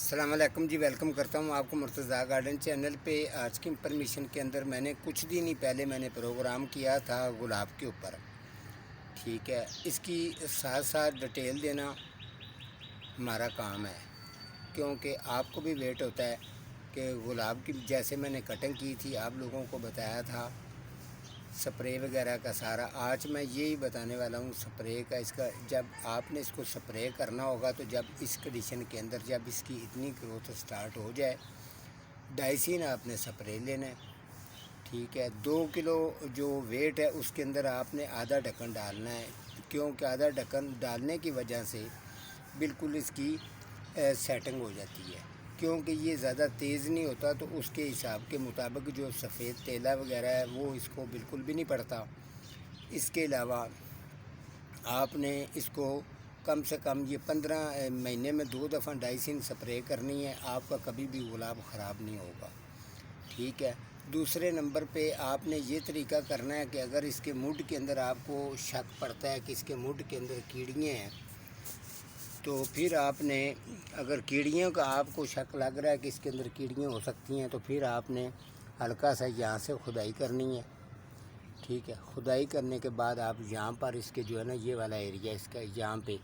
السلام علیکم جی، ویلکم کرتا ہوں آپ کو مرتضیٰ گارڈن چینل پہ۔ آج کی انفارمیشن کے اندر میں نے کچھ دن ہی پہلے پروگرام کیا تھا گلاب کے اوپر، ٹھیک ہے۔ اس کی ساتھ ساتھ ڈیٹیل دینا ہمارا کام ہے، کیونکہ آپ کو بھی ویٹ ہوتا ہے کہ گلاب کی جیسے میں نے کٹنگ کی تھی، آپ لوگوں کو بتایا تھا سپرے وغیرہ کا سارا۔ آج میں یہی بتانے والا ہوں سپرے کا۔ اس کا جب آپ نے اس کو سپرے کرنا ہوگا تو جب اس کنڈیشن کے اندر جب اس کی اتنی گروتھ سٹارٹ ہو جائے، ڈائسین آپ نے سپرے لینا ہے، ٹھیک ہے۔ 2 کلو جو ویٹ ہے اس کے اندر آپ نے آدھا ڈھکن ڈالنا ہے، کیونکہ آدھا ڈھکن ڈالنے کی وجہ سے بالکل اس کی سیٹنگ ہو جاتی ہے، کیونکہ یہ زیادہ تیز نہیں ہوتا، تو اس کے حساب کے مطابق جو سفید تیلا وغیرہ ہے وہ اس کو بالکل بھی نہیں پڑتا۔ اس کے علاوہ آپ نے اس کو کم سے کم یہ 15 مہینے میں 2 دفعہ ڈائسین سپرے کرنی ہے، آپ کا کبھی بھی گلاب خراب نہیں ہوگا، ٹھیک ہے۔ دوسرے نمبر پہ آپ نے یہ طریقہ کرنا ہے کہ اگر اس کے مڈ کے اندر آپ کو شک پڑتا ہے کہ اس کے مڈ کے اندر کیڑیاں ہیں، تو پھر آپ نے اگر کیڑیوں کا آپ کو شک لگ رہا ہے کہ اس کے اندر کیڑیاں ہو سکتی ہیں، تو پھر آپ نے ہلکا سا یہاں سے کھدائی کرنی ہے، ٹھیک ہے۔ کھدائی کرنے کے بعد آپ یہاں پر اس کے جو ہے نا یہ والا ایریا اس کا یہاں پہ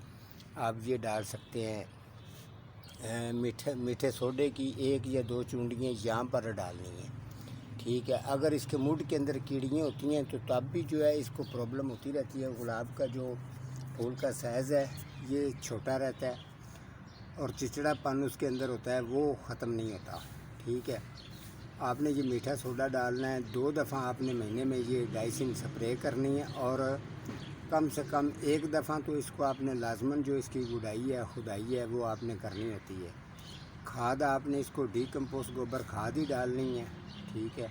آپ یہ ڈال سکتے ہیں میٹھے سوڈے کی 1 یا 2 چونڈیاں یہاں پر ڈالنی ہیں، ٹھیک ہے۔ اگر اس کے مڈ کے اندر کیڑیاں ہوتی ہیں تو تب بھی جو ہے اس کو پرابلم ہوتی رہتی ہے۔ گلاب کا جو پھول کا سائز ہے یہ چھوٹا رہتا ہے، اور چچڑا پن اس کے اندر ہوتا ہے وہ ختم نہیں ہوتا، ٹھیک ہے۔ آپ نے یہ میٹھا سوڈا ڈالنا ہے، 2 دفعہ آپ نے مہینے میں یہ ڈائسین سپرے کرنی ہے، اور کم سے کم 1 دفعہ تو اس کو آپ نے لازماً جو اس کی گڈائی ہے کھدائی ہے وہ آپ نے کرنی ہوتی ہے۔ کھاد آپ نے اس کو ڈی کمپوسٹ گوبر کھاد ہی ڈالنی ہے، ٹھیک ہے۔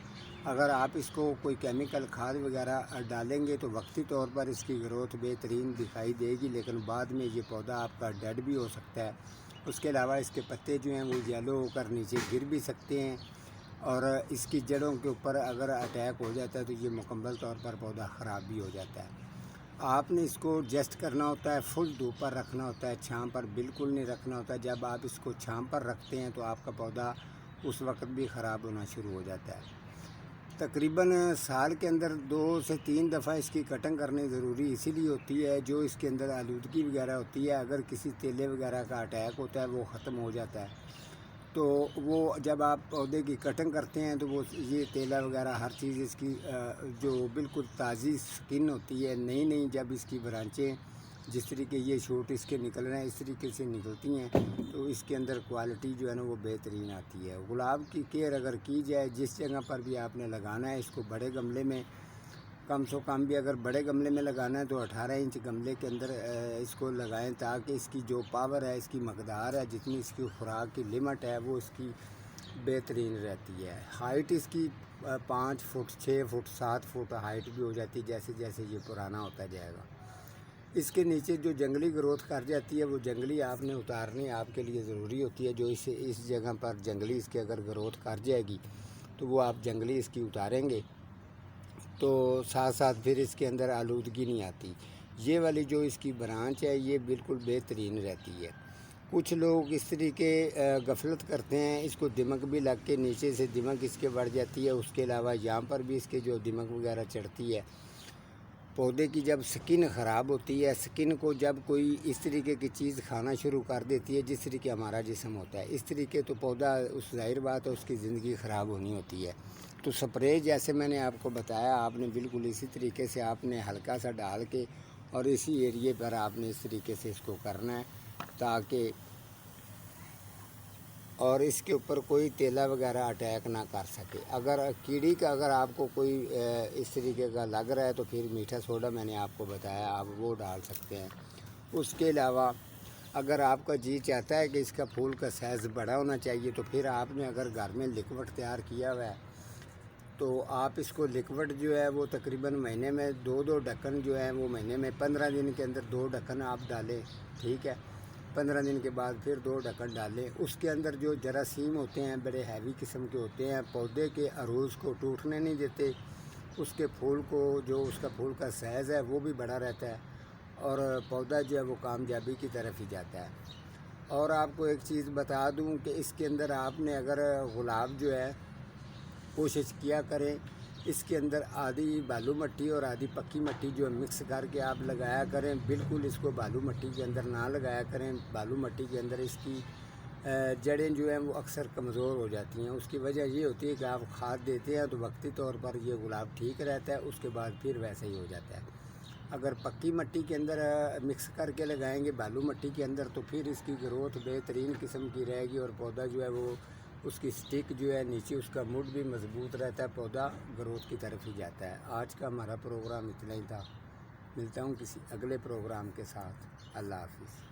اگر آپ اس کو کوئی کیمیکل کھاد وغیرہ ڈالیں گے تو وقتی طور پر اس کی گروتھ بہترین دکھائی دے گی، لیکن بعد میں یہ پودا آپ کا ڈیڈ بھی ہو سکتا ہے۔ اس کے علاوہ اس کے پتے جو ہیں وہ یلو ہو کر نیچے گر بھی سکتے ہیں، اور اس کی جڑوں کے اوپر اگر اٹیک ہو جاتا ہے تو یہ مکمل طور پر پودا خراب بھی ہو جاتا ہے۔ آپ نے اس کو ایڈجسٹ کرنا ہوتا ہے، فل دھوپ پر رکھنا ہوتا ہے، چھاں پر بالکل نہیں رکھنا ہوتا۔ جب آپ اس کو چھاں پر رکھتے ہیں تو آپ کا پودا اس وقت بھی خراب ہونا شروع ہو جاتا ہے۔ تقریباً سال کے اندر 2 سے 3 دفعہ اس کی کٹنگ کرنی ضروری اسی لیے ہوتی ہے، جو اس کے اندر آلودگی وغیرہ ہوتی ہے، اگر کسی تیلے وغیرہ کا اٹیک ہوتا ہے وہ ختم ہو جاتا ہے۔ تو وہ جب آپ پودے کی کٹنگ کرتے ہیں تو وہ یہ تیلا وغیرہ ہر چیز اس کی جو بالکل تازی سکن ہوتی ہے، نئی جب اس کی برانچیں جس طریقے یہ شوٹ اس کے نکل رہے ہیں اس طریقے سے نکلتی ہیں، تو اس کے اندر کوالٹی جو ہے نا وہ بہترین آتی ہے۔ گلاب کی کیئر اگر کی جائے، جس جگہ پر بھی آپ نے لگانا ہے، اس کو بڑے گملے میں کم سے کم بھی اگر بڑے گملے میں لگانا ہے تو 18 انچ گملے کے اندر اس کو لگائیں، تاکہ اس کی جو پاور ہے، اس کی مقدار ہے، جتنی اس کی خوراک کی لمٹ ہے وہ اس کی بہترین رہتی ہے۔ ہائٹ اس کی 5 فٹ 6 فٹ 7 فٹ ہائٹ بھی ہو جاتی ہے جیسے جیسے یہ پرانا ہوتا جائے گا۔ اس کے نیچے جو جنگلی گروتھ کر جاتی ہے وہ جنگلی آپ نے اتارنی آپ کے لیے ضروری ہوتی ہے۔ جو اس جگہ پر جنگلی اس کے اگر گروتھ کر جائے گی تو وہ آپ جنگلی اس کی اتاریں گے، تو ساتھ ساتھ پھر اس کے اندر آلودگی نہیں آتی۔ یہ والی جو اس کی برانچ ہے یہ بالکل بہترین رہتی ہے۔ کچھ لوگ اس طریقے غفلت کرتے ہیں، اس کو دمک بھی لگ کے نیچے سے دمک اس کے بڑھ جاتی ہے، اس کے علاوہ یہاں پر بھی اس کے جو دمک وغیرہ چڑھتی ہے۔ پودے کی جب سکن خراب ہوتی ہے، سکن کو جب کوئی اس طریقے کی چیز کھانا شروع کر دیتی ہے جس طریقے ہمارا جسم ہوتا ہے، اس طریقے تو پودا اس ظاہر بات ہے اس کی زندگی خراب ہونی ہوتی ہے۔ تو سپرے جیسے میں نے آپ کو بتایا، آپ نے بالکل اسی طریقے سے آپ نے ہلکا سا ڈال کے اور اسی ایریے پر آپ نے اس طریقے سے اس کو کرنا ہے، تاکہ اور اس کے اوپر کوئی تیلا وغیرہ اٹیک نہ کر سکے۔ اگر کیڑی کا اگر آپ کو کوئی اس طریقے کا لگ رہا ہے تو پھر میٹھا سوڈا میں نے آپ کو بتایا آپ وہ ڈال سکتے ہیں۔ اس کے علاوہ اگر آپ کا جی چاہتا ہے کہ اس کا پھول کا سائز بڑا ہونا چاہیے تو پھر آپ نے اگر گھر میں لکوڈ تیار کیا ہوا ہے تو آپ اس کو لکوڈ جو ہے وہ تقریباً مہینے میں 2 ڈھکن جو ہے وہ مہینے میں 15 دن کے اندر 2 ڈھکن آپ ڈالیں، ٹھیک ہے۔ 15 دن کے بعد پھر 2 ڈھکن ڈالیں۔ اس کے اندر جو جراثیم ہوتے ہیں بڑے ہیوی قسم کے ہوتے ہیں، پودے کے عروج کو ٹوٹنے نہیں دیتے، اس کے پھول کو جو اس کا پھول کا سائز ہے وہ بھی بڑا رہتا ہے، اور پودا جو ہے وہ کامیابی کی طرف ہی جاتا ہے۔ اور آپ کو ایک چیز بتا دوں کہ اس کے اندر آپ نے اگر گلاب جو ہے کوشش کیا کریں اس کے اندر آدھی بالو مٹی اور آدھی پکی مٹی جو ہے مکس کر کے آپ لگایا کریں. بالکل اس کو بالو مٹی کے اندر نہ لگایا کریں. بالو مٹی کے اندر اس کی جڑیں جو ہیں وہ اکثر کمزور ہو جاتی ہیں. اس کی وجہ یہ ہوتی ہے کہ آپ کھاد دیتے ہیں تو وقتی طور پر یہ گلاب ٹھیک رہتا ہے, اس کے بعد پھر ویسے ہی ہو جاتا ہے. اگر پکی مٹی کے اندر مکس کر کے لگائیں گے بالو مٹی کے اندر تو پھر اس کی گروتھ بہترین قسم کی رہے گی, اور پودا جو ہے وہ اس کی سٹک جو ہے نیچے اس کا مڈ بھی مضبوط رہتا ہے, پودا گروتھ کی طرف ہی جاتا ہے. آج کا ہمارا پروگرام اتنا ہی تھا. ملتا ہوں کسی اگلے پروگرام کے ساتھ. اللہ حافظ.